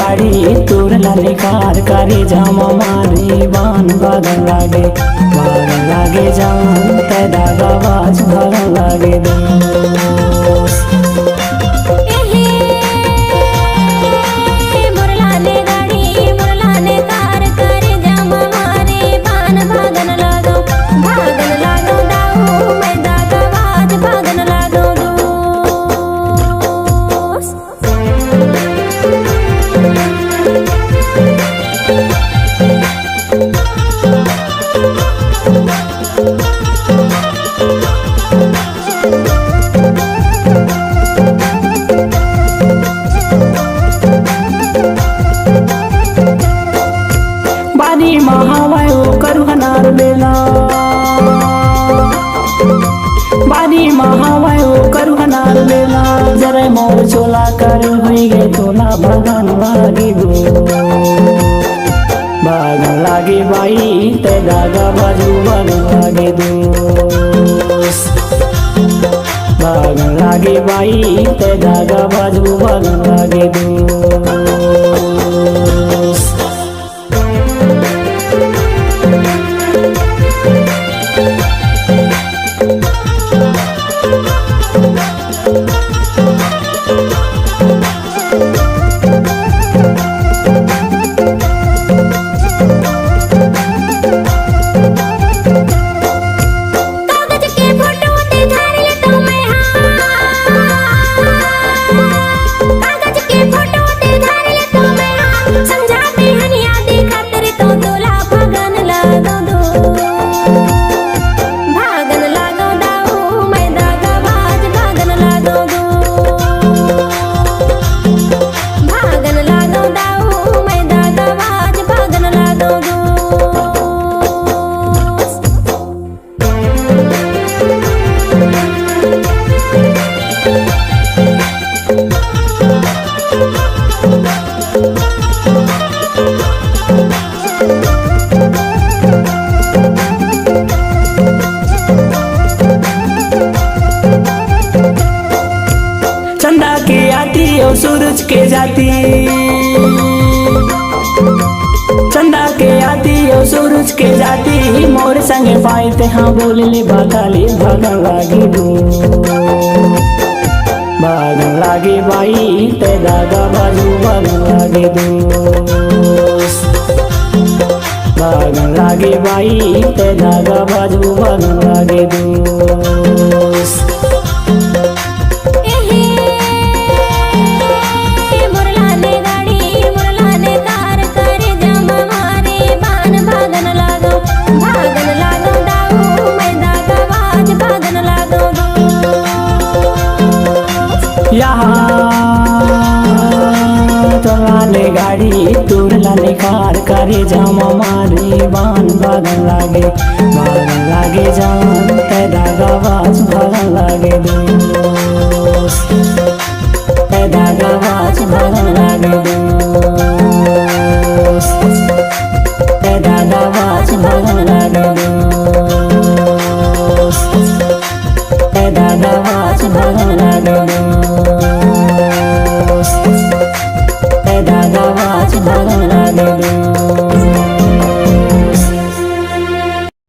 गाड़ी तुरला निकार करे जामा मारी बान बागन लागे जान पैदा आवाज भागन लागे दोस्त। बारी महावाय करू हनार बेला बारी महावाय करू हनार बेला जरा मोर चोला कर हुई गे तोला भगन लागे बाई ते दागा बाजू बन लागे दोस्त। बागन लागे बाई ते दागा बाजू बन लागे दोस्त। चंदा के आती और सूरज के जाती, चंदा के आती और सूरज के जाती मोर संगे पाइते हाँ बोल ले बाताली भागन लागी दो भागन लागे बाई ते दागा बाजू भागन लागे दोस्त। भागन लागे बाई ते दागा बाजू भागन लागे दोस्त। चलाने गाड़ी तुरला निकार करे जामा मारी बान भागन लागे जान पैदा आवाज भागन लागे दोस्त। पैदा आवाज भागन लागे दोस्त। पैदा आवाज भागन लागे दोस्त। पैदा आवाज भागन लागे दोस्त। पैदा आवाज भागन लागे दोस्त।